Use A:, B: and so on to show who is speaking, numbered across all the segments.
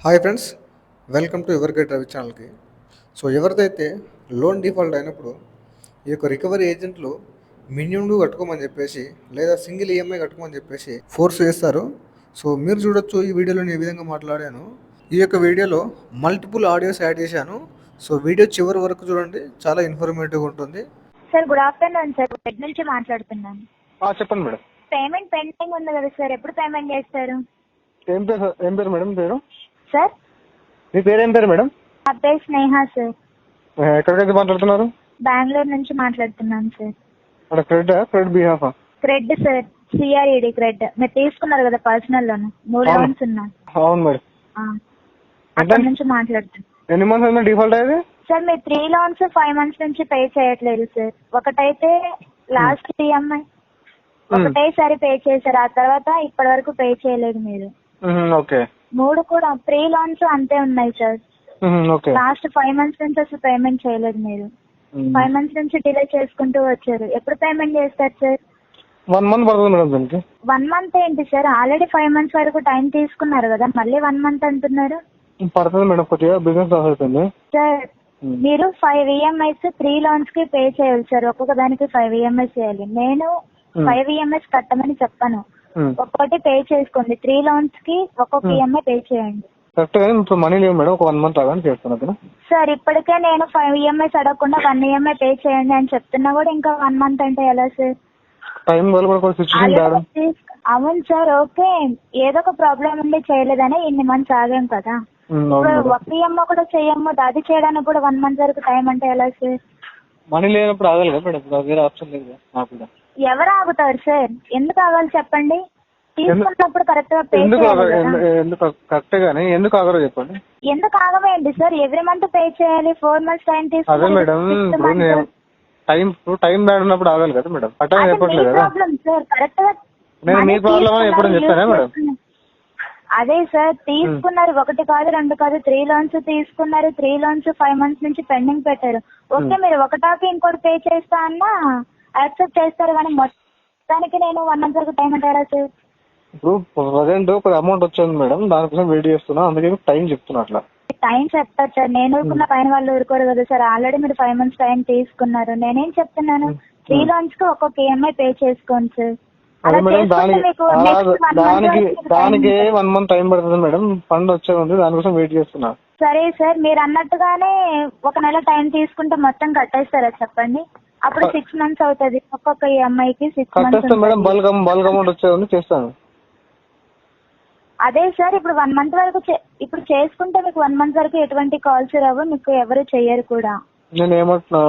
A: Hi friends, welcome to ever get Ravi ఛానల్కి. So ఎవరిదైతే loan default అయినప్పుడు ఈ యొక్క రికవరీ ఏజెంట్లు మినిమం డ్యూ కట్టుకోమని చెప్పేసి లేదా సింగిల్ ఈఎంఐ కట్టుకోమని చెప్పేసి ఫోర్స్ చేస్తారు. సో మీరు చూడొచ్చు, ఈ వీడియోలో నేను ఈ విధంగా మాట్లాడాను. ఈ యొక్క వీడియోలో మల్టిపుల్ ఆడియోస్ యాడ్ చేశాను. సో వీడియో చివరి వరకు చూడండి, చాలా ఇన్ఫర్మేటివ్గా ఉంటుంది.
B: Sir good afternoon sir, bed నుంచి మాట్లాడుతున్నాను.
C: చెప్పండి మేడం.
B: పేమెంట్ పెండింగ్ ఉంది కదా సార్, ఎప్పుడు పేమెంట్ చేస్తారు?
C: ఏం పేరు మేడం పేరు?
B: సార్
C: మీ పేరు ఏం పేరు మేడం?
B: నా పేరు స్నేహ సార్.
C: ఎక్కడికైతే మాట్లాడుతున్నారు?
B: బెంగళూరు నుంచి మాట్లాడుతున్నాను సార్.
C: అక్కడ క్రెడిట్ బిహాఫా?
B: Cred sir, C R E D cred. మీరు తీసుకున్నారు కదా పర్సనల్ లోన్, 3 లోన్స్ ఉన్నాయి.
C: అవును మేడం.
B: అక్కడ నుంచి మాట్లాడుతున్నాను.
C: ఎన్ని మంత్స్ అయిందా డిఫాల్ట్ అయ్యేది?
B: సార్ మీరు 3 లోన్స్ 5 months నుంచి పే చేయట్లేదు సార్. ఒకటైతే లాస్ట్ ఈఎంఐ ఒకటేసారి పే చేశారు, ఆ తర్వాత ఇప్పటి వరకు పే చేయలేదు మీరు.
C: ఓకే.
B: 3 కూడా 3 లోన్స్ అంతే ఉన్నాయి సార్.
C: ఓకే.
B: లాస్ట్ 5 months నుంచి అసలు పేమెంట్ చేయలేదు మీరు. 5 months నుంచి డిలే చేసుకుంటూ వచ్చారు. ఎప్పుడు పేమెంట్ చేస్తారు సార్?
C: 1 month పడుతుంది మేడం దానికి.
B: 1 month ఏంటి సార్, ఆల్రెడీ 5 months వరకు టైం తీసుకున్నారు కదా, మళ్ళీ 1 month అంటున్నారు.
C: పడుతుంది మేడం, కొద్దిగా బిజినెస్ లాస్ అవుతుంది
B: సార్. మీరు 5 EMIs 3 లోన్స్ కి పే చేయాలి సార్. ఒక్కొక్క దానికి 5 EMIs చేయాలి. నేను 5 EMIs కట్టమని చెప్పాను, ఒక్కొక్కటి పే చేసుకోండి. 3 లోన్స్ కి ఒక్కొక్క ఈఎంఐ పే చేయండి.
C: కరెక్ట్ గానీ ఇప్పుడు మనీ లేవు మేడం, ఒక 1 month ఆగానే చేస్తాను.
B: సార్ ఇప్పటికే నేను 5 EMIs అడగకుండా 1 EMI పే చేయండి అని చెప్తున్నా కూడా ఇంకా 1 month అంటే ఎలా సార్?
C: టైం వల్ల కూడా సిచ్యువేషన్ బ్యాడ్.
B: అవును సార్, ఓకే, ఏదో ఒక ప్రాబ్లం ఉండి చేయలేదని ఇన్ని మంత్స్ ఆగాం కదా. ఒక ఈఎంఐ కూడా చెయ్యము, అది చేయడానికి కూడా 1 month వరకు టైం అంటే ఎలా సార్?
C: మనీ లేనప్పుడు ఆగాలి కదా మేడం, వేరే ఆప్షన్ లేదు నాకు కూడా.
B: ఎవరు ఆగుతారు సార్? ఎందుకు ఆగాలి చెప్పండి? తీసుకున్నప్పుడు కరెక్ట్ గా పే
C: ఎందుకు కరెక్ట్ గానీ ఎందుకు ఆగరో చెప్పండి.
B: ఎందుకు ఆగవేయండి సార్? ఎవ్రీ మంత్ పే చేయాలి. 4 months టైం
C: అదే
B: తీసుకుని
C: మేడం, టైం బ్యాడ్ ఉన్నప్పుడు ఆగాలి కదా మేడం. అటైం చెప్పట్లేదు కదా.
B: సార్ కరెక్ట్ గా
C: నేను మీ ప్రాబ్లం అని ఎప్పుడు చెప్పానా మేడం?
B: అదే సార్, తీసుకున్నారు, 1 కాదు 2 కాదు, 3 లోన్స్ తీసుకున్నారు. 3 లోన్స్ 5 months నుంచి పెండింగ్ పెట్టారు. ఓకే, మీరు ఒకటాకి ఇంకోటి పే చేస్తా అన్నా యాక్సెప్ట్ చేస్తారు, కానీ మొత్తానికి నేను 1 month వరకు టైం అంటారా సార్?
C: ఇప్పుడు ప్రజెంట్ ఒక అమౌంట్ వచ్చింది మేడం, దానికోసం వెయిట్ చేస్తున్నా, అందుకే టైం చెప్తున్నా. అట్లా
B: టైం చెప్తారు సార్, నేను ఊరుకున్న పైన వాళ్ళు ఊరుకోరు కదా సార్. ఆల్రెడీ మీరు 5 months టైం తీసుకున్నారు. నేనేం చెప్తున్నాను, 3 లోన్స్ కి ఒక్కొక్క ఈఎంఐ పే చేసుకోండి సార్.
C: అదే మేడం, దానికి 1 month టైం పడుతుంది మేడం. ఫండ్ వచ్చే ఉంది, దానికోసం వెయిట్ చేస్తున్నా.
B: సరే సార్, మీరు అన్నట్టుగానే 1 నెల టైం తీసుకుంటే మొత్తం కట్టేస్తారా చెప్పండి? అప్పుడు 6 months అవుతుంది ఒక్కొక్క ఈఎంఐకి. 6 months
C: కట్టేస్తాను మేడం, బల్క్ అమౌంట్ వచ్చే ఉంది చేస్తాను.
B: అదే సార్, ఇప్పుడు 1 month వరకు ఇప్పుడు చేసుకుంటే మీకు 1 month వరకు ఎటువంటి కాల్స్ రావు, మీకు ఎవరు చెయ్యరు కూడా.
C: నేను ఏమంటున్నా,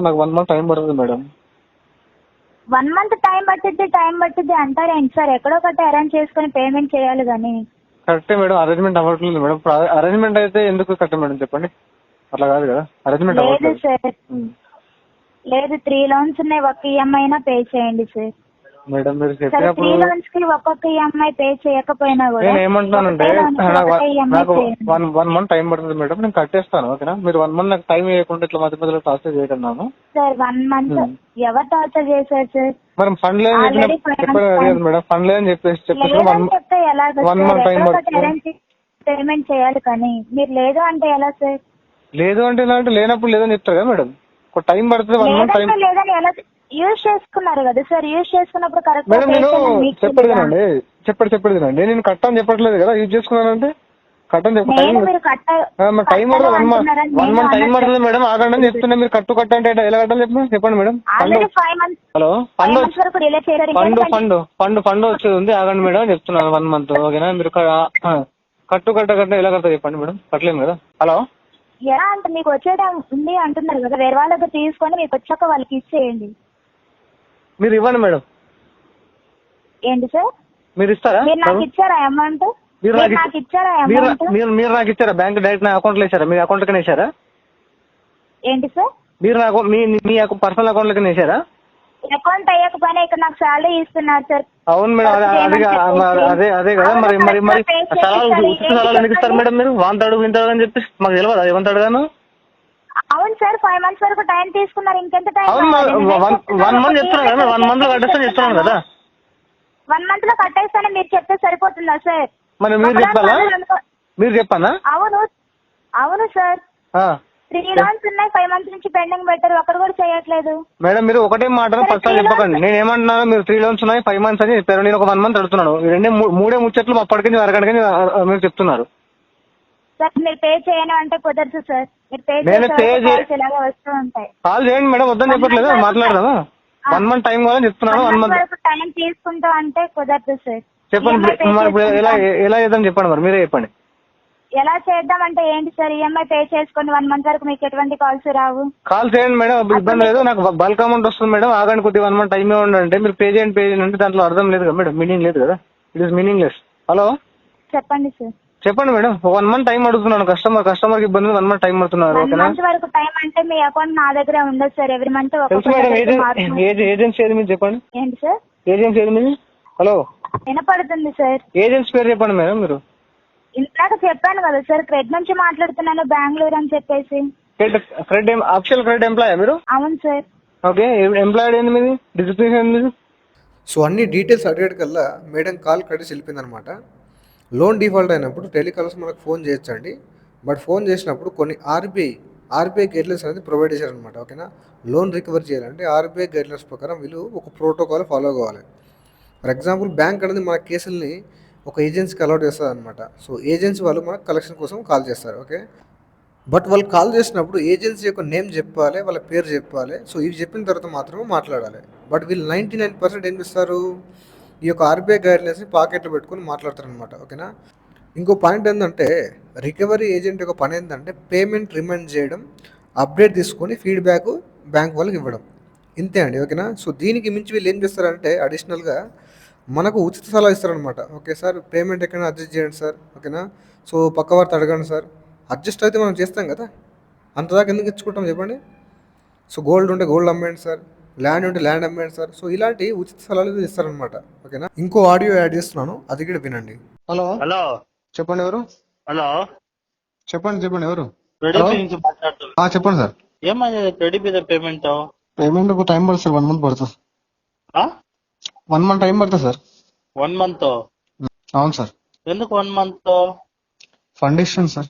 C: నాకు 1 month టైం పడుతుంది మేడం.
B: 1 month టైం పట్టిద్ది అంటారేంటి సార్? ఎక్కడో ఒకటి అరేంజ్ చేసుకుని పేమెంట్ చేయాలి కానీ.
C: కరెక్టే మేడం, అరేంజ్మెంట్ అవ్వట్లేదు మేడం. అరేంజ్మెంట్ అయితే ఎందుకు కట్ట మేడం చెప్పండి? అట్లా కాదు కదా, అరేంజ్మెంట్
B: లేదు సార్, లేదు. 3 లోన్స్ ఉన్నాయి, ఒక్క ఈఎంఐ అయినా పే చేయండి సార్.
C: మేడం మీరు
B: 3
C: చెప్పినప్పుడు
B: లోన్స్ కి ఒక్కొక్క ఈఎంఐ పే చేయకపోయినా కూడా
C: నేను ఏమంటున్నానంటే, నాకు 1 month టైం పడుతుంది మేడం, నేను కట్టేస్తాను. ఓకేనా? మీరు 1 month నాకు టైం ఇవ్వకుండా ఇట్లా మధ్య మధ్యలో టార్చర్ చేయకున్నాను
B: సార్. 1 month ఎవరు టార్చర్ చేశారు సార్?
C: మరి ఫండ్ లేదని చెప్పారు మేడం, ఫండ్ లేదని చెప్పేసి 1 month టైం పడుతుంది.
B: పేమెంట్ చేయాలి కానీ మీరు లేదు అంటే ఎలా సార్?
C: లేదు అంటే ఎలా అంటే లేనప్పుడు లేదని చెప్తారు కదా మేడం, ఒక టైం పడుతుంది. 1 month టైం
B: లేదని ఎలా యూజ్ చేసుకున్నారు కదా సార్? యూజ్ చేసుకున్నప్పుడు కరెక్ట్
C: మేడం, నేను చెప్పేది తినండి. నేను కట్టని చెప్పట్లేదు కదా, యూజ్ చేసుకున్నానంటే కట్టని చెప్ప టైం పడుతుంది. 1 month టైం పడుతుంది మేడం, ఆగండి అని చెప్తున్నా. మీరు కట్టు అంటే ఎలా కట్టాలి చెప్పండి మేడం. హలో, ఫండ్ వచ్చేది ఉంది, ఆగండి మేడం అని చెప్తున్నాను. 1 month ఓకేనా? మీరు కట్ట ఎలా కడతా చెప్పండి మేడం, కట్టలేము కదా. హలో,
B: ఎలా అంటే మీకు వచ్చేట ఉంది అంటున్నారు కదా, వేరే వాళ్ళ దగ్గర తీసుకొని మీకు వచ్చాక వాళ్ళకి ఇచ్చేయండి.
C: మీరు ఇవ్వండి మేడం.
B: ఏంటి సార్?
C: మీరు ఇస్తారా?
B: మీరు నాకు ఇచ్చారా అమౌంట్?
C: మీరు నాకు ఇచ్చారా? బ్యాంక్ డైరెక్ట్ నా అకౌంట్ లో వేసారా? మీ అకౌంట్ లోకి వేసారా?
B: ఏంటి సార్?
C: మీరు నాకు మీ పర్సనల్ అకౌంట్ లోకి వేసారా?
B: అకౌంట్ అయ్యకపోయినా ఇక్కడ నాకు శాలరీ ఇస్తున్నారు సార్.
C: అవును మేడం, అదే కదా. మరి సలాలు ఎందుకు ఇస్తారు మేడం? మీరు వాంతాడు వింటాడు అని చెప్పి మాకు తెలియదు ఏమంతాడు గాను.
B: అవును సార్, 5 months వరకు టైం తీసుకున్నారు, ఇంకెంత టైం?
C: అవును, 1 month చెప్తున్నాను కదా, 1 month లో కట్టేస్తాను చెప్తున్నాను కదా.
B: 1 month లో కట్టేస్తానని మీరు చెప్తే సరిపోతుందా సార్?
C: మరి మీరు చెప్పాలా? మీరు చెప్పానా?
B: అవును అవును సార్,
C: ఆ.
B: 3 loans ఉన్నాయి, 5 months నుంచి పెండింగ్ పెట్టారు, ఒకరు కూడా చేయట్లేదు.
C: మేడం మీరు ఒకటే మాట ఫస్ట్ చెప్పకండి. నేను ఏమంటున్నాను, మీరు 3 loans ఉన్నాయి 5 months అని చెప్పారు. నేను ఒక 1 month అడుగుతున్నాను. మూడే ముచ్చట్లు అప్పటికి అరగంటకి మీరు చెప్తున్నారు.
B: సార్ మీరు పే చేయను అంటే కుదరదు సార్. మీరు పే
C: నేను
B: చేసే ఇలాగే వస్తూ ఉంటాయి.
C: కాల్ చేయండి మేడం, వద్దని చెప్పట్లేదు, మాట్లాడదామా? 1 month టైం కావాలని చెప్తున్నాను. 1 month
B: వరకు టైం తీసుకుంటా అంటే కుదరదు సార్.
C: చెప్పండి. ఇప్పుడు ఎలా చేద్దాం చెప్పండి, మరి మీరే చెప్పండి.
B: ఎలా చేద్దామంటే ఏంటి సార్? ఈఎంఐ పే చేసుకుని 1 month వరకు మీకు ఎటువంటి కాల్స్ రావు.
C: కాల్ చేయండి మేడం, ఇబ్బంది లేదు. నాకు బల్క్ అమౌంట్ వస్తుంది మేడం, ఆగండి కొద్దిగా 1 month టైం ఇవ్వండి అంటే మీరు పే చేయండి అంటే దాంట్లో అర్థం లేదు కదా మేడం, మీనింగ్ లేదు కదా, ఇట్ ఈస్ మీనింగ్లెస్. హలో
B: చెప్పండి సార్.
C: చెప్పండి మేడం, 1 month టైం అడుగుతున్నాను. కస్టమర్ కి ఇబ్బంది, 1 month టైం అడుగుతున్నారు.
B: 1 month వరకు టైం అంటే మీ అకౌంట్ నా దగ్గర ఉండదు సార్. ఎవ్రీ మంత్
C: తెలుసు మేడం. ఏజెన్సీ ఏది మీరు చెప్పండి.
B: ఏంటి సార్?
C: ఏజెన్సీ ఏది మీది? హలో
B: వినపడుతుంది సార్.
C: ఏజెన్సీ పేరు చెప్పండి మేడం. మీరు
B: ఇందాక చెప్పాను కదా సార్, క్రెడ్ నుంచి మాట్లాడుతున్నాను, బెంగళూరు అని చెప్పేసి.
C: అఫిషియల్ క్రెడిట్ ఎంప్లాయా మీరు?
B: అవును సార్.
C: ఓకే, ఎంప్లాయిడ్ ఏంది మీది, డిసిప్లిన్ ఏంది మీది?
A: సో అన్ని డీటెయిల్స్ అడిగేటికల్లా మేడం కాల్ కట్టేసి వెళ్ళిపోయిందనమాట. లోన్ డిఫాల్ట్ అయినప్పుడు టెలికాలర్స్ మనకు ఫోన్ చేయొచ్చండి. బట్ ఫోన్ చేసినప్పుడు కొన్ని ఆర్బీఐ గైడ్లైన్స్ అనేది ప్రొవైడ్ చేశారనమాట. ఓకేనా, లోన్ రికవర్ చేయాలంటే ఆర్బీఐ గైడ్లైన్స్ ప్రకారం వీళ్ళు ఒక ప్రోటోకాల్ ఫాలో కావాలి. ఫర్ ఎగ్జాంపుల్ బ్యాంక్ అనేది మన కేసుల్ని ఒక ఏజెన్సీకి అలౌట్ చేస్తుంది అనమాట. సో ఏజెన్సీ వాళ్ళు మనకు కలెక్షన్ కోసం కాల్ చేస్తారు. ఓకే, బట్ వాళ్ళు కాల్ చేసినప్పుడు ఏజెన్సీ యొక్క నేమ్ చెప్పాలి, వాళ్ళ పేరు చెప్పాలి. సో ఇవి చెప్పిన తర్వాత మాత్రమే మాట్లాడాలి. బట్ వీళ్ళు 99% ఏం చేస్తారు, ఈ యొక్క ఆర్బీఐ గైడ్లైన్స్ని పాకెట్లో పెట్టుకొని మాట్లాడతారనమాట. ఓకేనా, ఇంకో పాయింట్ ఏంటంటే రికవరీ ఏజెంట్ యొక్క పని ఏంటంటే పేమెంట్ రిమైండ్ చేయడం, అప్డేట్ తీసుకొని ఫీడ్బ్యాక్ బ్యాంక్ వాళ్ళకి ఇవ్వడం, ఇంతే అండి. ఓకేనా, సో దీనికి మించి వీళ్ళు ఏం చేస్తారంటే అడిషనల్గా మనకు ఉచిత సలహా ఇస్తారనమాట. ఓకే సార్, పేమెంట్ ఎక్కడైనా అడ్జస్ట్ చేయండి సార్. ఓకేనా, సో పక్క వారితో అడగండి సార్. అడ్జస్ట్ అయితే మనం చేస్తాం కదా, అంతదాకా ఎందుకు ఇచ్చుకుంటాం చెప్పండి. సో గోల్డ్ ఉంటే గోల్డ్ అమ్మేయండి సార్, ల్యాండ్ ఉంటే ల్యాండ్ అమ్మేయండి సార్. సో ఇలాంటి ఉచిత సలహాలు ఇస్తారనమాట. ఓకేనా, ఇంకో ఆడియో యాడ్ చేస్తున్నాను, అది కూడా వినండి.
C: హలో
D: హలో
C: చెప్పండి ఎవరు?
D: హలో
C: చెప్పండి ఎవరు?
D: క్రెడిట్ నుంచి మాట్లాడుతున్నా.
C: చెప్పండి సార్.
D: ఏమైంది క్రెడిట్ మీద పేమెంట్?
C: పేమెంట్ టైం పడుతుంది సార్, 1 month పడుతుంది. 1 month టైం పడుతుంది సార్.
D: 1 month?
C: అవును సార్.
D: ఎందుకు 1 month?
C: ఫండ్ ఇస్తాను సార్.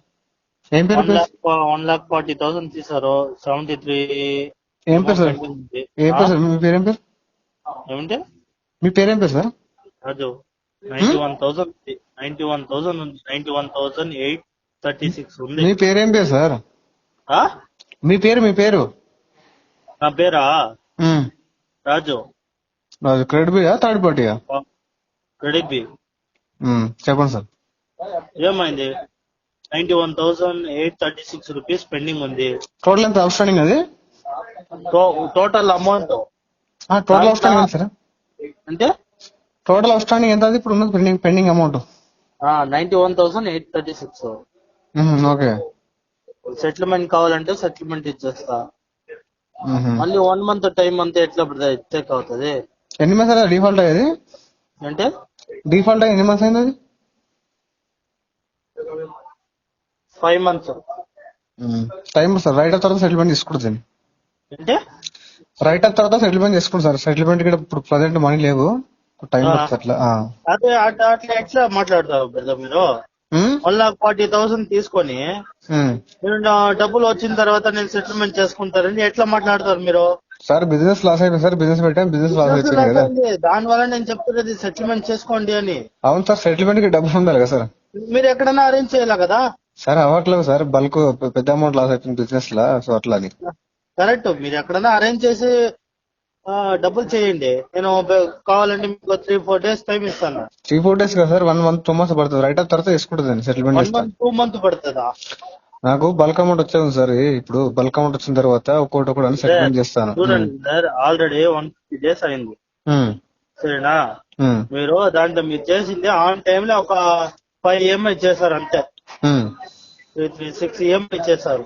C: ఏం పేరు?
D: 1,40,000 తీసారు. 73
C: ఏం పేరు సార్? ఏం పేరు సార్? మీ పేరేం పేరు?
D: ఏమంటే
C: మీ పేరేం పేరు సార్?
D: రాజు. 91,000 ఉంది. 91,836 ఉంది.
C: మీ పేరేం పేరు సార్? మీ పేరు?
D: నా పేరా రాజు.
C: రాజు. క్రెడిట్ బియా థర్డ్ పార్టీయా?
D: Credit B.
C: చెప్పండి సార్.
D: ఏమైంది? 91,836 రూపీస్ పెండింగ్ ఉంది.
C: టోటల్ ఎంత అవుట్ స్టాండింగ్ అది?
D: Total amount
C: total outstanding sir
D: అంటే
C: టోటల్ అవుట్ స్టాండింగ్ ఎంత? ఇప్పుడు ఉన్నది పెండింగ్ అమౌంట్
D: 91,836.
C: ఓకే,
D: సెటిల్మెంట్ కావాలంటే సెటిల్మెంట్ ఇచ్చేస్తా. మళ్ళీ 1 month టైం అంతా ఎట్లా చెక్ అవుతుంది?
C: ఎన్ని మంత్స్ అయింది డిఫాల్ట్ అయ్యేది?
D: అంటే
C: డిఫాల్ట్ అయ్యి ఎన్ని మంత్స్ అయింది అది?
D: 5 months.
C: Time sir. Right up తర్వాత సెటిల్మెంట్ తీసుకుంటుంది.
D: అంటే
C: రైట్ అప్ తర్వాత సెటిల్మెంట్ చేసుకుంటారు సార్. సెటిల్మెంట్ కూడా ఇప్పుడు ప్రజెంట్ మనీ లేవు, టైం పడుతుంది అట్లా.
D: అదే అట్లా ఎట్లా మాట్లాడతారు బ్రదర్ మీరు? 1,40,000 తీసుకొని మీరు డబ్బులు వచ్చిన తర్వాత నేను సెటిల్మెంట్ చేసుకుంటారని ఎట్లా మాట్లాడతారు మీరు?
C: సార్ బిజినెస్ లాస్ అయిపోయింది సార్. బిజినెస్ పెట్టాం, బిజినెస్ లాస్ అయిపోయింది కదా,
D: దాని వల్ల నేను చెప్తున్నది సెటిల్మెంట్ చేసుకోండి అని.
C: అవును సార్, సెటిల్మెంట్ కి డబ్బులు ఉండాలి కదా సార్.
D: మీరు ఎక్కడైనా అరేంజ్ చేయాలి కదా
C: సార్. అవ్వట్లేదు సార్, బల్క్ పెద్ద అమౌంట్ లాస్ అయిపోయింది బిజినెస్ లా, సో అట్లా అని.
D: కరెక్ట్, మీరు ఎక్కడైనా అరేంజ్ చేసి డబ్బులు చేయండి. నేను కావాలంటే మీకు 3-4 days టైం ఇస్తాను.
C: 3-4 days కదా సార్, 1 month 2 months పడుతుంది. రైట్ అప్ తర్వాత తీసుకుంటుంది సెటిల్మెంట్.
D: 1 month 2 month పడుతుందా?
C: నాకు బల్క్ అమౌంట్ వచ్చేది సార్. ఇప్పుడు బల్క్ అమౌంట్ వచ్చిన తర్వాత ఒక్కొక్కటి అని సెటిల్మెంట్ చేస్తాను.
D: చూడండి సార్, ఆల్రెడీ 150 days అయింది సరేనా? మీరు దాంట్లో మీరు చేసింది ఆన్ టైమ్ లో ఒక 5 EMI చేశారు అంతే. 6 EMI చేశారు.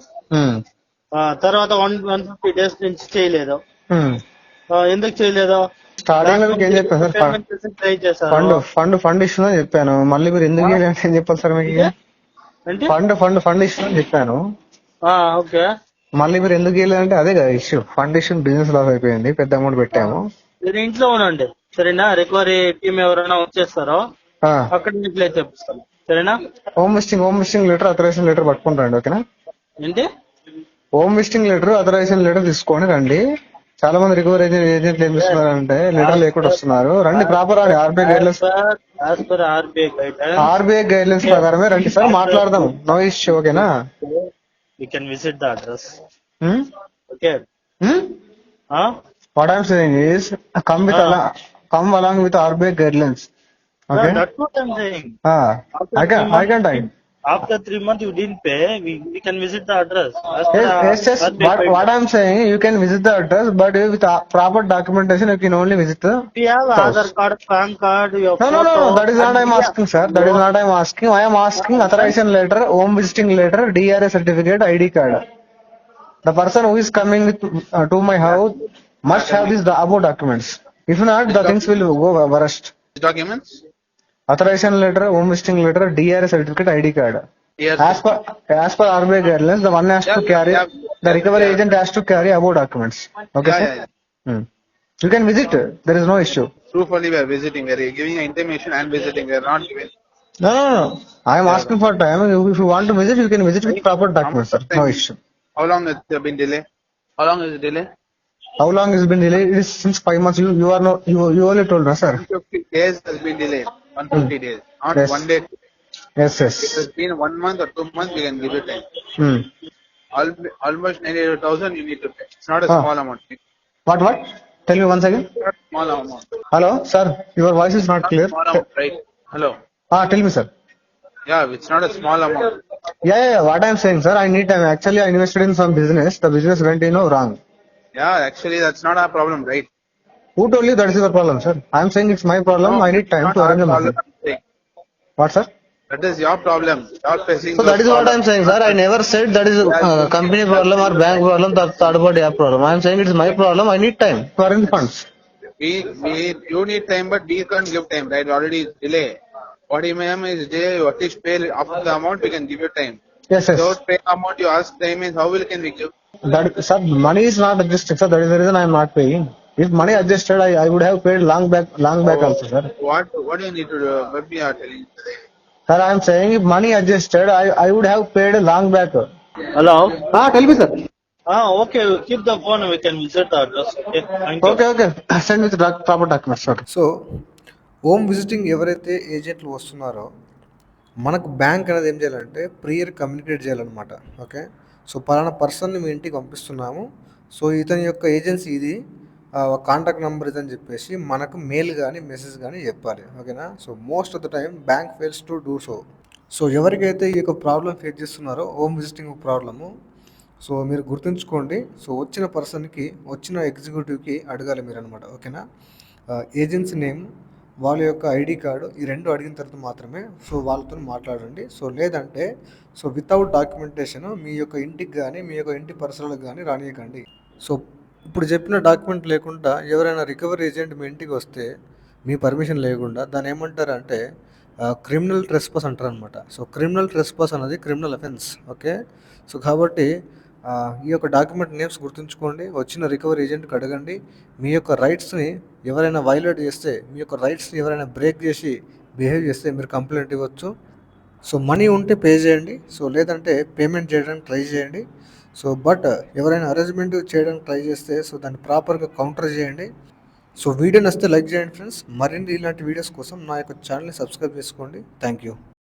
D: తర్వాత 150 days నుంచి చేయలేదు. ఎందుకు చేయలేదు?
C: స్టార్టింగ్ లో ఏం చెప్పాను సార్,
D: ట్రై చేశారు.
C: ఫండ్ ఇస్తున్నా చెప్పాను. మళ్ళీ మీరు ఎందుకు ఏం చెప్పాలి సార్ మీకు? ఫండ్ ఇస్తున్నా చెప్పాను.
D: ఓకే,
C: మళ్ళీ మీరు ఎందుకు వెళ్ళారంటే అదే కదా issue. Fund issue, business loss అయిపోయింది, పెద్ద అమౌంట్ పెట్టాము.
D: మీరు ఇంట్లో ఉండండి సరేనా? రికవరీ టీమ్ ఎవరైనా వచ్చేస్తారో అక్కడ మీకు చేపిస్తాను. సరేనా?
C: Home visiting letter, authorization letter పట్టుకుని రండి, ఓకేనా?
D: ఏంటి?
C: Home visiting letter, authorization letter తీసుకొని రండి. చాలా మంది రికవరీ ఏజెంట్లు ఏం చేస్తున్నారంటే లెటర్ లేకుండా వస్తున్నారు. రండి, ప్రాపర్ రండి. ఆర్బీఐ గైడ్లైన్స్ ప్రకారమే రండి సార్, మాట్లాడదాం. నో ఇష్యూ, ఓకేనా?
D: We can visit the address. Okay.
C: What I'm saying is come along with RBI guidelines. Okay.
D: That's what I'm saying.
C: I can time.
D: After 3 months you didn't pay, we can visit the address.
C: Yes. What I'm saying, you can visit the address, but with proper documentation, you can only visit the.
D: We have Aadhaar card, PAN card, your
C: No. That is not I'm asking, sir. That is not I'm asking. I am asking authorization letter, home visiting letter, DRA certificate, ID card. The person who is coming to my house must have these above documents. If not, the things will go worst.
E: Documents?
C: Authorization letter, home visiting letter, DRA certificate, ID card.
E: Yes.
C: As per RBI guidelines, the one has to carry, the recovery agent has to carry above documents. Okay, sir?
E: Yeah.
C: You can visit. There is no issue.
E: Truthfully, we are visiting. We are giving intimation and visiting. We are not giving.
C: No. I am asking for time. If you want to visit, you can visit with proper documents, sir. No issue.
E: How long has there been delay? How long is the delay?
C: How long has been delayed? It is since 5 months. You only told us, sir.
E: 150 days has been delayed. 150 days. Not
C: Yes.
E: 1 day.
C: Yes.
E: If it's been 1 month or 2 months, we can give it time. Almost 98,000 you need to pay. It's not a small amount.
C: What? Tell me once again.
E: It's not a small amount.
C: Hello, sir. Your voice is not clear.
E: Small amount, right? Hello.
C: Tell me, sir.
E: Yeah, it's not a small amount.
C: Yeah. What I'm saying, sir, I need time. Actually, I invested in some business. The business went, wrong.
E: Yeah, actually that's not our problem, right?
C: Who told you that is your problem, sir? I'm saying it's my problem.
E: No,
C: I need time
E: not
C: to
E: our
C: arrange the
E: problem,
C: money.
E: I'm saying.
C: What, sir?
E: That is your problem. You're facing
C: So that
E: those
C: is what I'm
E: problems.
C: saying, sir. I never said that is company problem or bank problem, third party app problem. I'm saying it's my problem. I need time to arrange funds.
E: You need time, but we can't give time, right? Already delay. What you may is delay, you at least pay after the amount, we can give you time.
C: Yes.
E: Without paying amount, you ask time is how will can we give?
C: That, sir, money is not adjusted, sir. That is the reason I am not paying. If money adjusted, I would have paid long back also, sir.
E: What do you need to do? What we are telling?
C: Sir, I am saying if money adjusted, I would have paid long back.
D: Hello?
C: Tell me, sir.
D: Okay, keep the phone, we can visit the address. Okay, thank you.
C: Okay. Send with proper documents, sir.
A: So home visiting ఎవరైతే ఏజెంట్లు వస్తున్నారో మనకు bank అనేది ఏం చేయాలంటే prior communicate చేయాలన్నమాట. Okay, so పలానా పర్సన్ని మీ ఇంటికి పంపిస్తున్నాము, సో ఇతని యొక్క ఏజెన్సీ ఇది, కాంటాక్ట్ నెంబర్ ఇదని చెప్పేసి మనకు మెయిల్ కానీ మెసేజ్ కానీ చెప్పాలి. ఓకేనా? So most of the time bank fails to do so. So ఎవరికైతే ఈ యొక్క ప్రాబ్లం ఫేస్ చేస్తున్నారో హోమ్ విజిటింగ్ ప్రాబ్లము, సో మీరు గుర్తుంచుకోండి. సో వచ్చిన పర్సన్కి, వచ్చిన ఎగ్జిక్యూటివ్కి అడగాలి మీరు అనమాట. ఓకేనా? ఏజెన్సీ నేమ్, వాళ్ళ యొక్క ఐడి కార్డు, ఈ రెండు అడిగిన తర్వాత మాత్రమే సో వాళ్ళతో మాట్లాడండి. సో లేదంటే సో వితౌట్ డాక్యుమెంటేషన్ మీ యొక్క ఇంటికి కానీ మీ యొక్క ఇంటి పరిసరాలకు కానీ రానియకండి. సో ఇప్పుడు చెప్పిన డాక్యుమెంట్ లేకుండా ఎవరైనా రికవరీ ఏజెంట్ మీ ఇంటికి వస్తే మీ పర్మిషన్ లేకుండా దాన్ని ఏమంటారంటే క్రిమినల్ ట్రెస్పాస్ అంటారు అనమాట. సో క్రిమినల్ ట్రెస్పాస్ అనేది క్రిమినల్ అఫెన్స్. ఓకే, సో కాబట్టి ఈ యొక్క డాక్యుమెంట్ నేమ్స్ గుర్తుంచుకోండి. వచ్చిన రికవరీ ఏజెంట్కి అడగండి. మీ యొక్క రైట్స్ని ఎవరైనా వైలేట్ చేస్తే, మీ యొక్క రైట్స్ని ఎవరైనా బ్రేక్ చేసి బిహేవ్ చేస్తే మీరు కంప్లైంట్ ఇవ్వచ్చు. సో మనీ ఉంటే పే చేయండి, సో లేదంటే పేమెంట్ చేయడానికి ట్రై చేయండి. సో బట్ ఎవరైనా అరేంజ్మెంట్ చేయడానికి ట్రై చేస్తే సో దాన్ని ప్రాపర్గా కౌంటర్ చేయండి. సో వీడియో నచ్చితే లైక్ చేయండి ఫ్రెండ్స్. మరిన్ని ఇలాంటి వీడియోస్ కోసం నా యొక్క ఛానల్ని సబ్స్క్రైబ్ చేసుకోండి. Thank you.